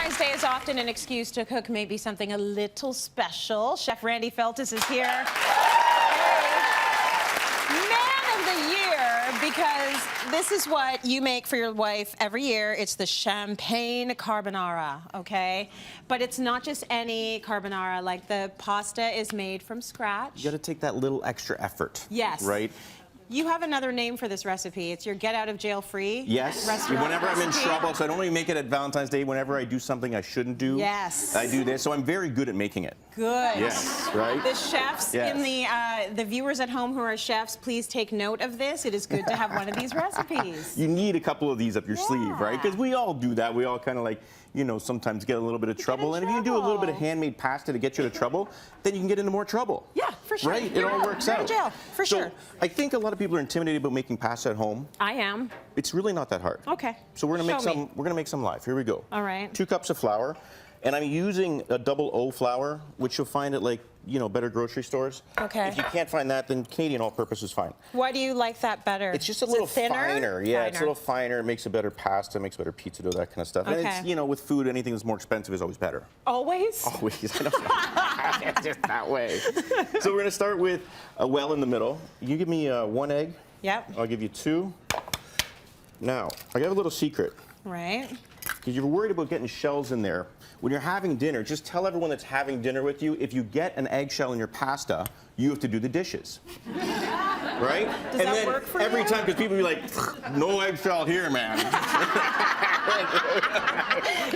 Valentine's Day is often an excuse to cook maybe something a little special. Chef Randy Feltis is here. Man of the year, because this is what you make for your wife every year. It's the champagne carbonara, okay? But it's not just any carbonara. Like, the pasta is made from scratch. You got to take that little extra effort. Yes. Right? You have another name for this recipe. It's your get out of jail free. Yes. Whenever I'm in trouble, so I don't only make it at Valentine's Day. Whenever I do something I shouldn't do, yes, I do this. So I'm very good at making it. Good. Yes. Right. The chefs in the viewers at home who are chefs, please take note of this. It is good to have one of these recipes. You need a couple of these up your sleeve, right? Because we all do that. We all kind of like, you know, sometimes get a little bit of trouble. And if you do a little bit of handmade pasta to get you out of trouble, then you can get into more trouble. Yeah, for sure. Right? It all works out. Jail, for sure. So I think a lot of people are intimidated about making pasta at home. I am. It's really not that hard. Okay. So we're gonna make some live. Here we go. All right. 2 cups of flour. And I'm using a double O flour, which you'll find at, like, you know, better grocery stores. Okay. If you can't find that, then Canadian all-purpose is fine. Why do you like that better? It's just a little finer. Yeah, Finer. it's a little finer. It makes a better pasta, makes a better pizza dough, that kind of stuff. Okay. And it's, you know, with food, anything that's more expensive is always better. Always? Always. I don't know. It's just that way. So we're gonna start with a well in the middle. You give me 1 egg. Yep. I'll give you 2. Now, I got a little secret. Right. Because you're worried about getting shells in there. When you're having dinner, just tell everyone that's having dinner with you, if you get an eggshell in your pasta, you have to do the dishes. Right? Does that work for every you? time, because people be like, no eggshell here, man.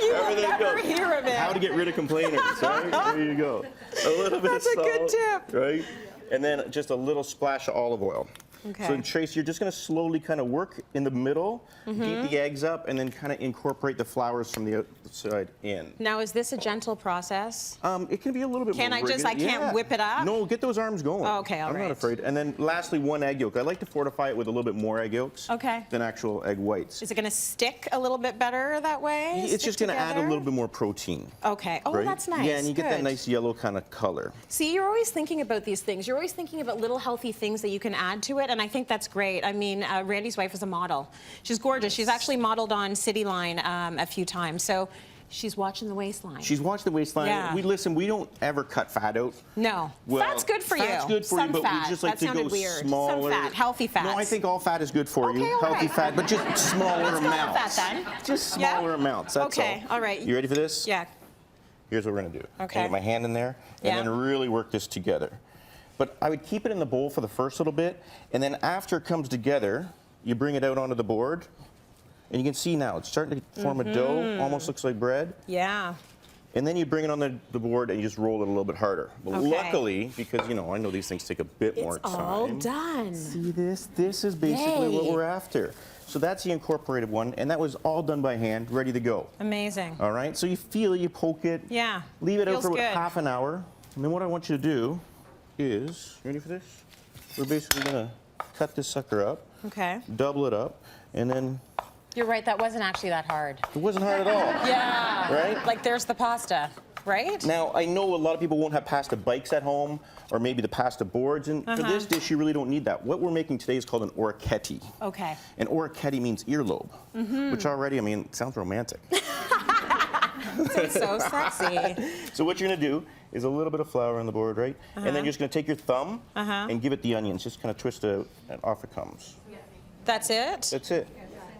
You will never hear of it. How to get rid of complainers, right? There you go. A little bit of salt. That's a good tip. Right? And then just a little splash of olive oil. Okay. So Trace, you're just going to slowly kind of work in the middle, beat the eggs up, and then kind of incorporate the flours from the outside in. Now, is this a gentle process? It can be a little bit more rigid. I can't whip it up? No, get those arms going. Oh, okay, all right. I'm not afraid. And then lastly, 1 egg yolk. I like to fortify it with a little bit more egg yolks than actual egg whites. Is it going to stick a little bit better that way? It's just going to add a little bit more protein. Okay. Oh, right? that's nice. Yeah, and you get that nice yellow kind of color. See, you're always thinking about these things. You're always thinking about little healthy things that you can add to it, and I think that's great. I mean, Randy's wife is a model. She's gorgeous. She's actually modeled on Cityline a few times, so she's watching the waistline. She's watching the waistline. Yeah. We don't ever cut fat out. No. Well, fat's good for you. Fat's good for you, but we just like to go smaller. Some fat, healthy fats. No, I think all fat is good for you. All Healthy right. fat, but just smaller amounts. Fat then. Just smaller amounts, that's all. All right. You ready for this? Yeah. Here's what we're gonna do. Okay. I get my hand in there, and then really work this together. But I would keep it in the bowl for the first little bit, and then after it comes together, you bring it out onto the board, and you can see now it's starting to form a dough, almost looks like bread. Yeah. And then you bring it on the board and you just roll it a little bit harder. But luckily, because, you know, I know these things take a bit more time. It's all done. See this? This is basically what we're after. So that's the incorporated one, and that was all done by hand, ready to go. Amazing. All right, so you feel it, you poke it. Yeah. Leave it out for Feels about good. half an hour. And then what I want you to do is, you ready for this? We're basically gonna cut this sucker up. Okay. Double it up, and then... You're right, that wasn't actually that hard. It wasn't hard at all. Yeah. Right? Like, there's the pasta, right? Now, I know a lot of people won't have pasta bikes at home, or maybe the pasta boards, and for this dish, you really don't need that. What we're making today is called an orecchiette. Okay. And orecchiette means earlobe, which already, I mean, sounds romantic. It's so sexy. So what you're gonna do is a little bit of flour on the board, right? And then you're just gonna take your thumb and give it the onions, just kind of twist it and off it comes. That's it? That's it.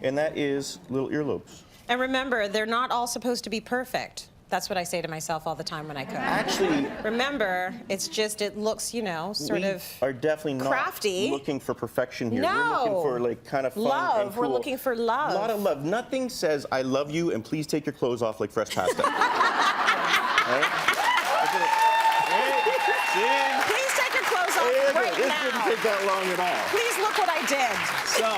And that is little earlobes. And remember, they're not all supposed to be perfect. That's what I say to myself all the time when I cook. Actually, remember, it's just, it looks, you know, sort of are definitely crafty. Not looking for perfection here. No. We're looking for like kind of fun love. and cool. We're looking for love. A lot of love. Nothing says I love you and please take your clothes off like fresh pasta. Right? Please take your clothes off right now. now. It didn't take that long at all. Please look what I did. So.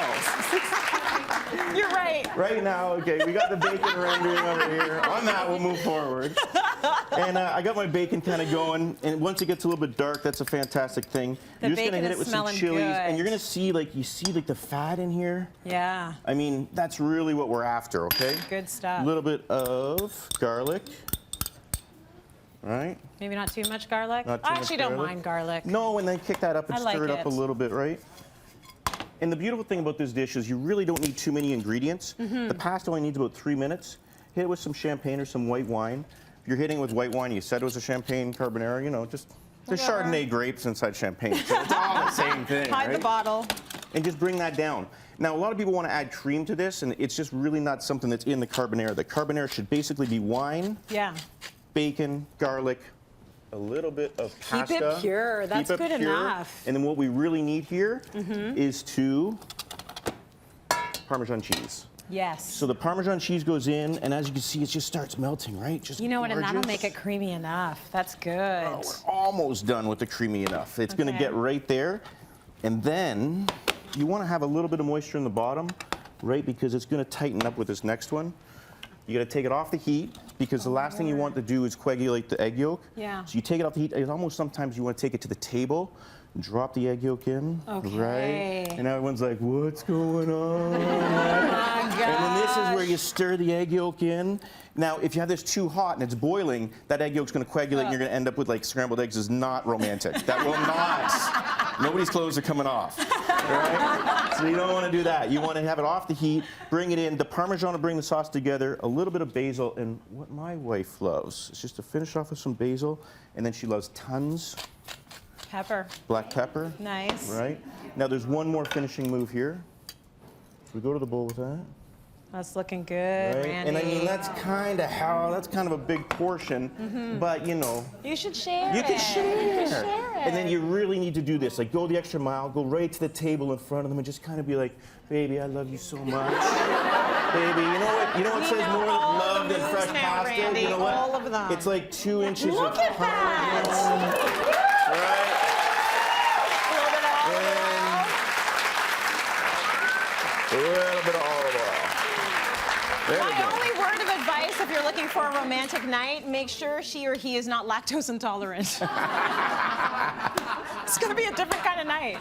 You're right. Right now, okay, we got the bacon rendering over here. On that, we'll move forward. And I got my bacon kind of going, and once it gets a little bit dark, that's a fantastic thing. You're just gonna hit it with some chilies, and you're gonna see, like, the fat in here. Yeah. I mean, that's really what we're after, okay? Good stuff. A little bit of garlic. Right? Maybe not too much garlic? Not too I actually much don't garlic. mind garlic. No, and then kick that up and stir it up a little bit, right? And the beautiful thing about this dish is you really don't need too many ingredients. The pasta only needs about 3 minutes. hit it with some champagne or some white wine. If you're hitting it with white wine, you said it was a champagne carbonara, you know, just there's Chardonnay grapes inside champagne. So it's all the same thing, Hide right? the bottle. And just bring that down. Now, a lot of people want to add cream to this, and it's just really not something that's in the carbonara. The carbonara should basically be wine, bacon, garlic, a little bit of pasta. Keep it pure. That's good enough. And then what we really need here is Parmesan cheese. Yes. So the Parmesan cheese goes in, and as you can see, it just starts melting, right? Just you know what, and gorgeous. that'll make it creamy enough. That's good. Oh, we're almost done with the creamy enough. It's gonna get right there. And then you wanna have a little bit of moisture in the bottom, right? Because it's gonna tighten up with this next one. You gotta take it off the heat, because the last thing you want to do is coagulate the egg yolk. Yeah. So you take it off the heat. It's almost sometimes you wanna take it to the table, drop the egg yolk in, right? And everyone's like, what's going on? And then this is where you stir the egg yolk in. Now, if you have this too hot and it's boiling, that egg yolk's gonna coagulate and you're gonna end up with like scrambled eggs. Is not romantic. That will not. Nobody's clothes are coming off, right? So you don't wanna do that. You wanna have it off the heat, bring it in. The Parmesan will bring the sauce together, a little bit of basil, and what my wife loves is just to finish off with some basil, and then she loves tons. Pepper. Black pepper. Nice. Right? Now there's one more finishing move here. We go to the bowl with that. That's looking good, Right? Randy. And I mean, that's kind of a big portion, but you know. You should share You can share. You can share it. And then you really need to do this. Like, go the extra mile, go right to the table in front of them and just kind of be like, baby, I love you so much. Baby, you know what says more love than fresh pasta? Randy, you know what? all of them. It's like 2 inches Look of at that. Right? A little bit of olive oil. There we My go. only word of advice, if you're looking for a romantic night, make sure she or he is not lactose intolerant. It's going to be a different kind of night.